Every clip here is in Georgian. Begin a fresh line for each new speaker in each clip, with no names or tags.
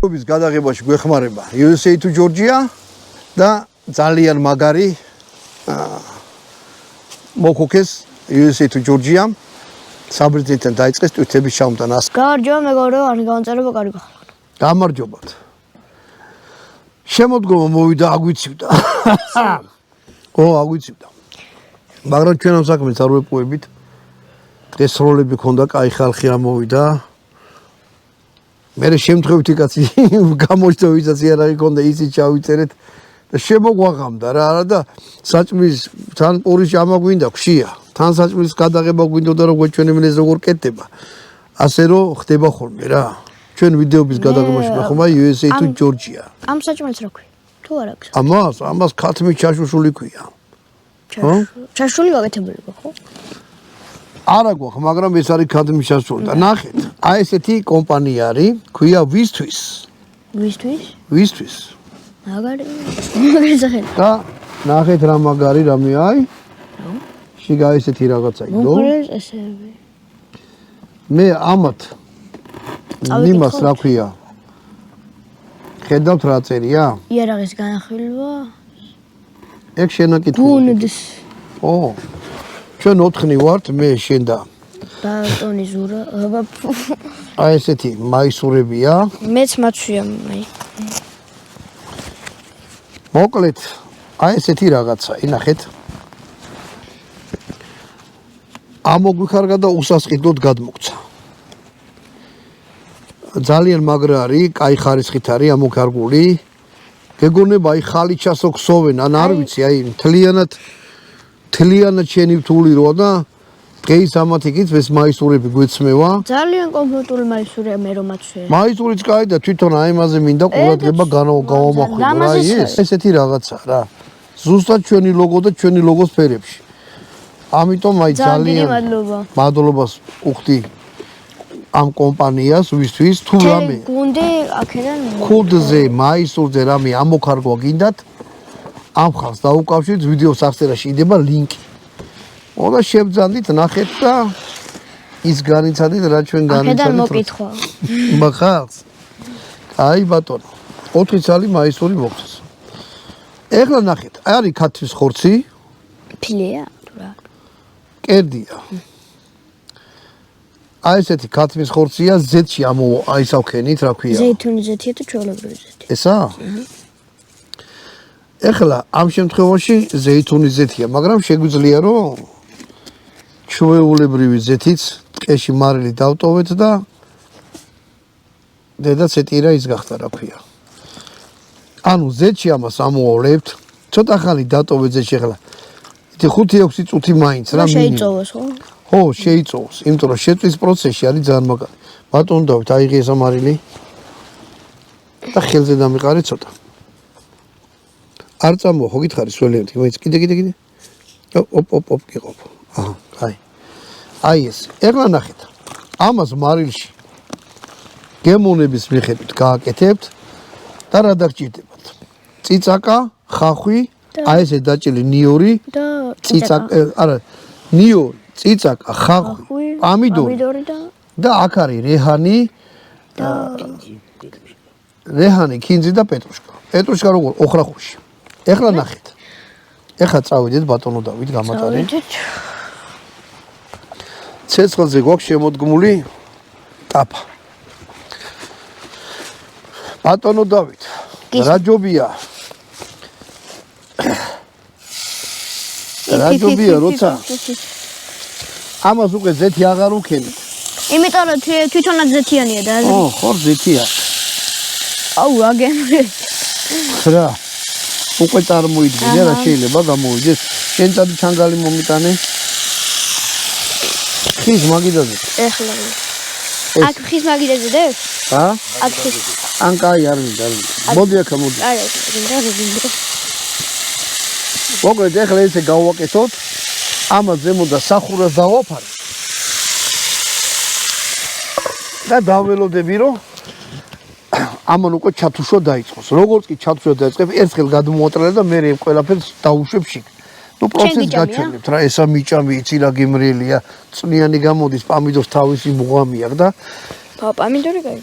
ობის გადაღებაში გვეხმარება USA to Georgia და ძალიან მაგარი მოგოქეს USA to Georgia საბრიძიდან დაიწყეს ტვიტების ჩამოტანა.
გამარჯობა მეგობრებო, არ გავანწერება კარგი ხალხი.
გამარჯობათ. შემოდგომა მოვიდა აგვიცივდა. აგვიცივდა. მაგრამ ჩვენ ამ საქმეს არ ვეპოვებით. დღეს როლები ქონდა, კაი ხალხი ამოვიდა. მე შემთხვევითი კაცი გამოჩნდა ვისაც არ იქონდა ისიც ჩავიწერეთ და შემოგვაღამდა რა და საჭმლის თან პურის ჭამა გვინდა ხშია თან საჭმლის გადაღება გვინდა და როგორ ჩვენებელს როგორ კეთდება ასე რომ ხდება ხოლმე რა ჩვენ ვიდეოების გადაღებაში ხომ USA to Georgia
ამ საჭმელს რა ქვია თუ არ აქვს
ამას ქათმი ჩაშუშული ქვია
ხო ჩაშული გაკეთებული ხო
არა გვაქვს, მაგრამ ეს არის ქადმი ჩასული და ნახეთ, აი ესეთი კომპანია არის, ქვია ვისთვის. ვისთვის.
მაგარი სახელი.
და ნახეთ რა მაგარი რამე აი. შიგა ესეთი რაღაცა იყო.
მოხერეს ესები.
მე ამათ ნიმას რა ქვია? ხედავთ რა წერია?
იარაღის განახილვა.
ეგ შენაკითხვა.
გუნდის.
ჩვენ 4 ვართ, მე შენ და
ტონი ზურა.
აი ესეთი მაისურებია.
მეც მაცვია მაი.
მოკლედ, აი ესეთი რაღაცა, ინახეთ. ამოგვიქარგა და უსასყიდოდ გადმოგცა. ძალიან მაგრა არის, კაი ხარისხით არის ამოქარგული. გეგონება აი ხალი ჩასოქსოვენ, ან არ ვიცი, აი თლიანად შენი რთული როა და დღეის ამათი კითხვის მაისურები გვეცმევა.
ძალიან კომფორტული მაისურია მე რომ მაცვია.
მაისურიც კაი და თვითონ აი ამაზე მინდა ყურადღება გავამახვილო რა ეს ესეთი რაღაცა რა. ზუსტად ჩვენი ლოგო და ჩვენი ლოგოს ფერებში. ამიტომ აი ძალიან მადლობას უხდი ამ კომპანიას ვისთვის თუ რამე
გუნდი აქედან
ქუდზე მაისურზე რამე ამოქარგვა გინდათ ამ ხალხს დაუკავშირეთ ვიდეოს აღწერაში იდება ლინკი. და შევძანდით ნახეთ და ის განიცადეთ რა ჩვენ განიცადეთ.
აქედან მოკითხვა.
ხალხს. აი ბატონო. 4 წელი მაისური მოგწეს. ეხლა ნახეთ, არის ქათმის ხორცი.
ფილეა თუ რა.
კერდია. აი ესეთი ქათმის ხორცია ზეთში აისავქენით რა ქვია.
ზეითუნის ზეთია თუ ჩვეულებრივი ზეთი.
ესა? ეხლა ამ შემთხვევაში ზეითუნის ზეთია, მაგრამ შეგვიძლია რომ ჩვეულებრივი ზეთიც ტყეში მარილი დავტოვეთ და დედაც ეტირა ის გახდა რა ქვია. ანუ ზეთში ამას ამოვალებთ, ცოტა ხანი დატოვეთ ზეთში ეხლა. 5-6 წუთი მაინც რა
შეიწოვოს ხო?
ხო, შეიწოვოს, იმიტომ რომ შეწვის პროცესში არის ძალიან მაგარი. ბატონო დავით, აიღე ეს მარილი და ხელზე დამიყარე ცოტა. არ წამოვა ხო გითხარი სველიერთი მაინც კიდე ოპ გიყობ აჰა აი ეს ეხლა ნახეთ ამას მარილში გემონების მიხედვით გააკეთებთ და რა დაგჭირდებათ წიწაკა ხახვი აი ესე დაჭილი ნიორი
და
წიწაკა არა ნიორი წიწაკა ხახვი პამიდორი და აქ არის რეჰანი ქინძი და პეტრუშკა როგორ ოხრახუში ეხლა ნახეთ. ეხლა წავიდეთ ბატონო დავით გამატარი. ცეცხლზე გვაქვს შემოდგმული ტაფა. ბატონო დავით. რა ჯობია? რა ჯობია როცა? ამას უკვე ზეთი აღარ უქენით.
იმიტომ რომ თვითონაც ზეთიანია და
ხო ზეთია.
აუ აგემრე.
რა უკვე წარმოიდგინე რა შეიძლება გამოვიდეს შენ წადი ჩანგალი მომიტანე ხის მაგიდაზე
ეხლა აქ ხის მაგიდაზე დევ აქ ხის
ან კაი არ მინდა მოდი აქა მოდი
არა გინდა
მოკლედ ეხლა ესე გავაკეთოთ ამას ზემოდან სახურას დავაფარე და დაველოდები რომ ამან უკვე ჩათუშვა დაიწყოს. როგორც კი ჩათუშვა დაიწყებს, ერთხელ გადმოატრალე და მე ყველაფერს დაუშვებ შიგ. ნუ პროცესს გაჩვენებთ რა, ესა მიჭამი, იცი რა გემრიელია, წვნიანი გამოდის, პამიდორს თავისი მუღამი აქვს და
პამინდორი გაი.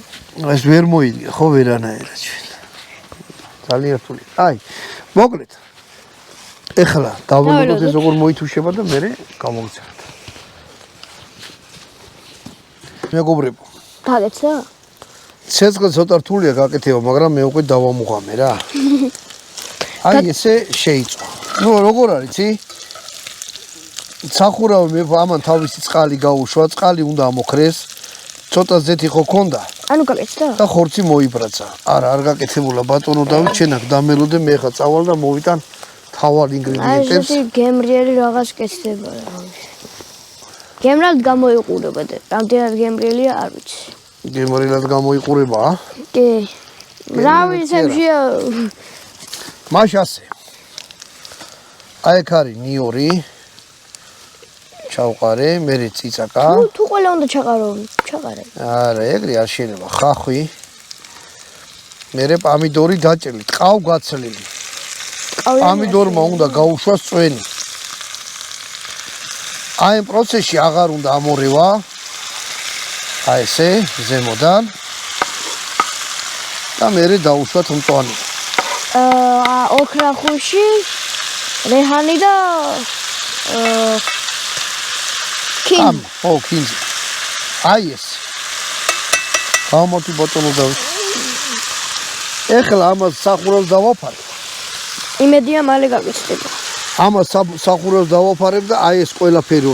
ეს ვერ მოიდგა ხო ვერანაირად ჩვენ. ძალიან რთული. აი, მოკლედ. ეხლა დავველოდოთ ეს როგორ მოითუშება და მე გამოვიცემთ. მეგობრებო.
გაგეცა?
ცეცხლი ცოტა რთულია გაკეთება, მაგრამ მე უკვე დავამუღამე რა. აი ესე შეიწვა. ნუ როგორ არის, იცი? სახურავი მე ამან თავისი წყალი გაუშვა, წყალი უნდა ამოქრეს. ცოტა ზეთი ხო ქონდა?
ანუ გაკეთდა?
და ხორცი მოიბრაცა. არა, არ გაკეთებულა ბატონო დავით, შენ აქ დამელოდე მე ხა წავალ და მოვიტან თავალ ინგრედიენტებს.
აი, ეს გემრიელი რაღაც კეთდება რა. გემრიელად გამოიყურება და რამდენად გემრიელია არ ვიცი.
გემრიელად გამოიყურება?
კი. რა ვიცემშია?
მაშ ასე. აი ეგ არის ნიორი. ჩავყარე, მე ციცაკა.
ნუ თუ ყველა უნდა ჩაყარო, ჩაყარე.
არა, ეგრე არ შეიძლება. ხახვი. მე პამიდორი დაჭერილი, ტყავ გაცლილი. პამიდორმა უნდა გაუშვას წვენი. აი ამ პროცესში აღარ უნდა ამორევა. აი ესე, ზემოდან. და მე დაუშვათ მწვანე.
ოქრახუში, რეჰანი და კინ.
ო, კინზი. აი ეს. გამოდი ბოტონო დავით. ეხლა ამას სახურავს დავაფარე.
იმედია მალე გაგეცდება.
ამას სახურავს დავაფარებ და აი ეს ყველაფერი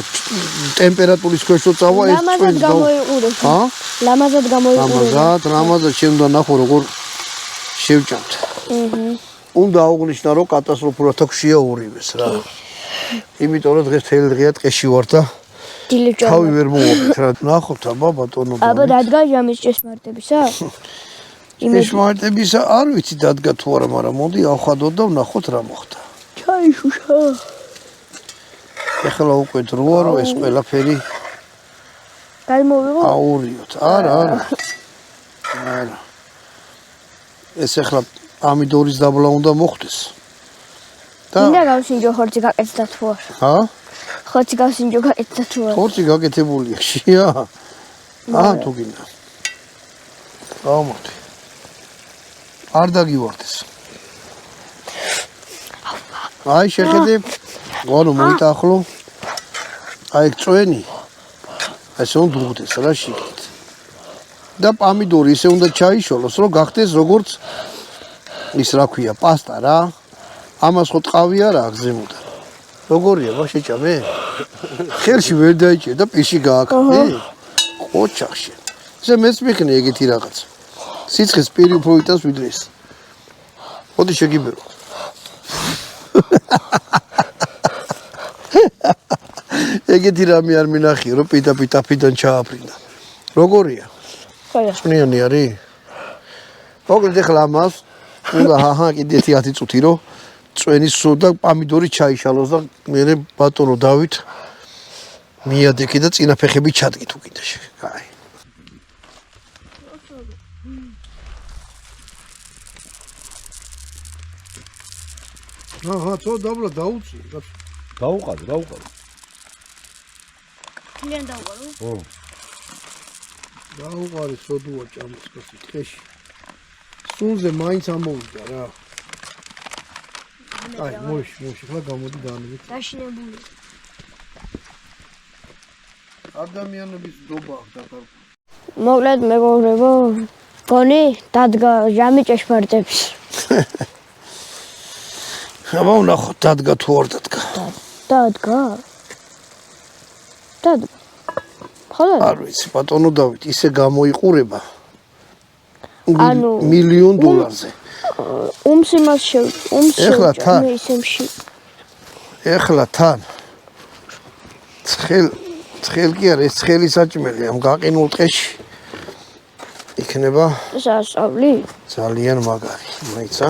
ტემპერატურის ქვეშ წავა ეს
ლამაზად გამოიყურებ.
ჰა?
ლამაზად გამოიყურებ.
ლამაზად შენ უნდა ნახო როგორ შევჭამთ. უნდა აუღნიშნა რომ კატასტროფულად აქვს შეაურივეს რა. იმიტომ რომ დღეს თელი დღეა ტყეში ვარ და თავი ვერ მოვაყეთ რა. ნახოთ აბა ბატონო.
აბა დადგა ჟამის ჭესმარდებისა?
ჭესმარდებისა არ ვიცი დადგა თუ არა, მაგრამ მოდი ავხადოთ და ვნახოთ რა მოხდა.
ჩაიშუშა.
ეხლა უკვე დროა რომ ეს ყველაფერი
გამოვიღო?
აურიოთ. არა. ეს ეხლა პამიდორის დაბლა უნდა მოხდეს.
და მინდა გავსინჯო ხორცი გაკეთდა თუ არა?
ჰა?
ხორცი გავსინჯო გაკეთდა თუ არა?
ხორცი გაკეთებულია, შია. თუ გინდა. გამოდი. არ დაგივარდეს. აი შეხედე. ვანო მოიტახლო. აი წვენი. ესე უნდა უღდეს რა შიგნით. და პამიდორი ისე უნდა ჩაიშოლოს, რომ გახდეს როგორც ის რა ქვია, პასტა რა. ამას ხო ტყავი არა აქვს ზემოდან. როგორია ბაშეჭამე? ხელში ვერ დაიჭირე და პირში გააკეთე. ყოჩახში. ესე მეც მიხნე ეგეთი რაღაც. სიცხეს პირი უფრო იტანს ვიდრე ეს. მოდი შეგიბერო. ეგეთი რამე არ მინახია რომ პიტა-პიტაფიდან ჩააფრინდა. როგორია?
ხაია.
წვნიანი არის? მოკლედ ეხლა ამას უნდა კიდე 10 წუთი რომ წვენის სულ და პამიდორი ჩაიშალოს და მე ბატონო დავით მიადექი და წინა ფეხები ჩადგი თუ კიდე აი. აჰა, თო დაბლა დაუწი.
დაუყადე.
ძალიან დავყარო?
ო.
დაუყარე სოდუა ჭამს კაცი ტყეში. სუნზე მაინც ამოვიდა რა. აი, მოიში, ხლა გამოდი დაანებით.
დაშინებული.
ადამიანების დობა აქვს დაკარგული.
მოკლედ მეგობრებო, გონი დადგა ჟამი ჭეშმარიტებს.
აბა ვნახოთ დადგა თუ არ დადგა.
დადგა? ხოლო
არ ვიცი, ბატონო დავით, ისე გამოიყურება.
ანუ
მილიონ დოლარზე.
უმსიმას
ეხლა თან.
მე ისემში.
ეხლა თან. ცხელ კი არა, ეს ცხელი საჭმელი ამ გაყინულ ტყეში. იქნება
სასწავლი?
ძალიან მაგარი. მაიცა.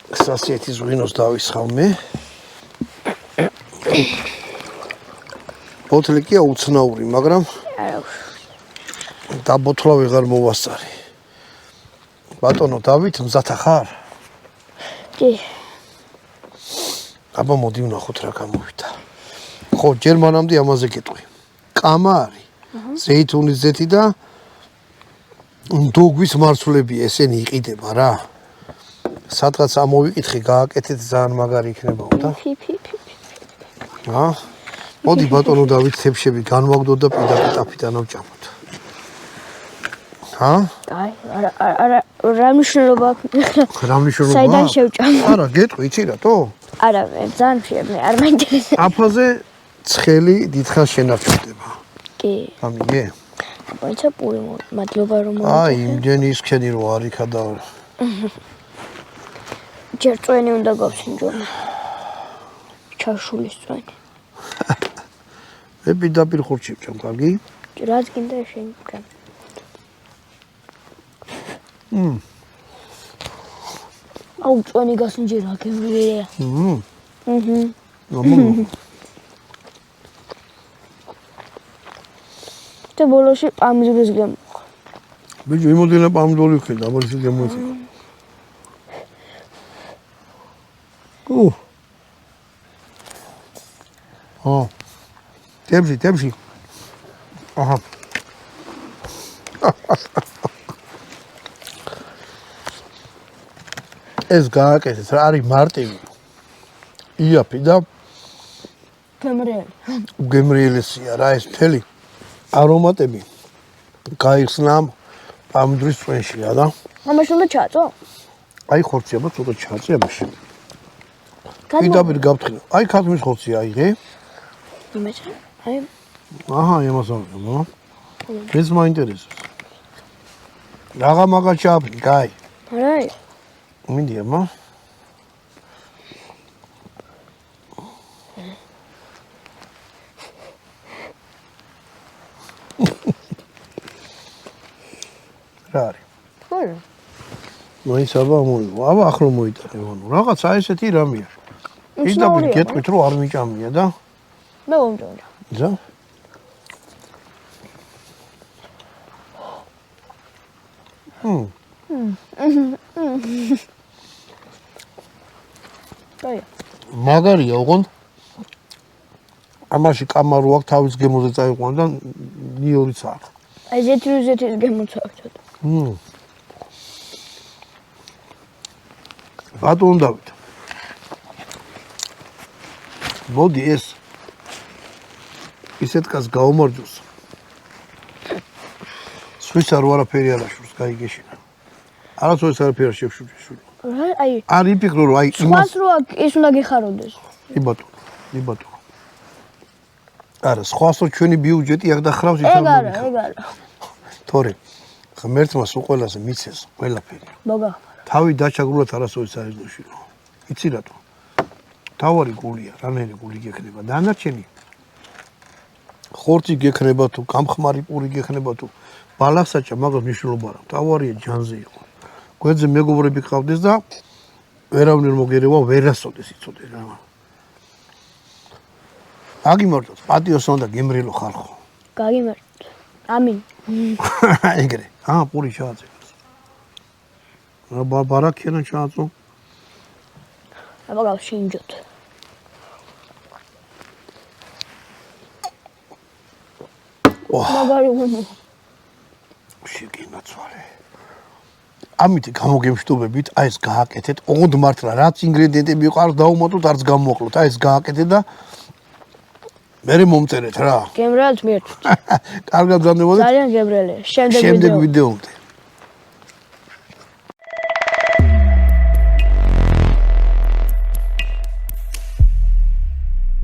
სასიეთის ღვინოს დავისხავ მე. ბოთლი კი აუცნაური, მაგრამ დაბოთლა ვეღარ მოვასწარი. ბატონო დავით, მზათა ხარ?
კი.
აბა მოდი ვნახოთ რა გამოვიდა. ხო, ჯერ მანამდე ამაზე გეტყვი. კამა არის. ზეითუნის ზეთი და დოგვის მარცვლები ესენი იყიდება რა. სადღაც ამოვიკითხე, გააკეთეთ ძალიან მაგარი იქნებაო და. მოდი ბატონო დავით თებშები განვაგდოთ და პირდაპირ ტაფიდან ავჭამოთ.
აი, არა, რა მნიშვნელობა აქვს?
რა მნიშვნელობა?
საიდან შევჭამ?
არა, გეტყვი, იცი რატო?
არა, ძალიან შეიძლება, არ მაინტერესებს.
აფაზე ცხელი დიდხანს შენარჩუნდება.
კი.
ამიგე?
მოიცა პური მადლობა რომ
აი, იმდენი ისქენი რო არ იქა და
ჯერ წვენი უნდა გავსინჯო. ჩაშულის წვენი.
მე პირდაპირ ხორცი ვჭამ, კარგი?
რაც გინდა შენ ვჭამ. აუ წვენი გასინჯერა გემრიელია. და ბოლოში პამიდურის გემოხა.
ბიჭო, იმოდენა პამიდური ვქენ, აბა ისე გემოიწე. ტემში. აჰა. ეს გააკეთეთ, რა არის მარტივი. იაფი და გემრიელესია რა ეს მთელი არომატები გაიხსნა პამიდურის წვენშია და
ამაში უნდა ჩაწო?
აი ხორცი აბა ცოტა ჩაწე ამაში. პირდაპირ გავთხილე. აი ქათმის ხორცი აიღე.
იმეჩა? აი.
აჰა, იმას ავიღო. ეს მაინტერესებს. რაღა მაგა ჩაფრი, კაი.
არა.
მინდი ამა. რა არის?
ხო.
მაინც აბა მოიგო. აბა ახლა მოიტანე ვანო. რაღაცა ესეთი რამეა. პირდაპირ გეტყვით რომ არ მიჭამია და
მე მომჭამდა.
ზა?
აი.
მაგარია ოღონდ ამაში კამარო აქვს თავის გემოზე წაიყვან და ნიორიც აქვს.
აი ზეთის გემოცავთ.
ბატონ დავით. მოდი ეს ისეთ კაც გაუმარჯოს. სვისა რო არაფერი არ აშურს, გაიგეშინა. არასოდეს არაფერი არ შევშურჯი.
აი.
არ იფიქრო რომ აი
იმას რო ის უნდა გიხაროდეს.
ი ბატონო. არა, სხვას რო ჩვენი ბიუჯეტი აქ დახრავს ის
ეგ არა.
თორე ღმერთმა სულ ყველაზე მიცეს ყველაფერი.
მოგა.
თავი დაჩაგრულად არასოდეს აიზნოში რომ. იცი რატო? თავარი გულია, რანაირი გული გექნება. დანარჩენი ხორცი გექნება თუ გამხმარი პური გექნება თუ ბალახსაჭა მაგას მნიშვნელობა არა. თავარია ჯანზე იყო. გვერდზე მეგობრები ყავდეს და ვერავნერ მოგერევა ვერასოდეს იცოდე რა. აგიმართოთ, პატიოსო და გემრიელო ხალხო.
გაგიმართოთ. ამინ.
ეგრე. პური ჩააწე. ბარაქიანა ჩააწო.
აბა გავშინჯოთ. მაგარი გუნო.
შეგინაცვალე. ამით გამოგემშვიდობებით, აი ეს გააკეთეთ, ოღონდ მართლა რაც ინგრედიენტები იყო არ დაუმატოთ, არც გამოაკლოთ. აი ეს გააკეთეთ და მე მომწერეთ რა.
გემრიელს მიერთვით.
კარგად გზავნებოდეთ.
ძალიან გემრიელია.
შემდეგ ვიდეომდე.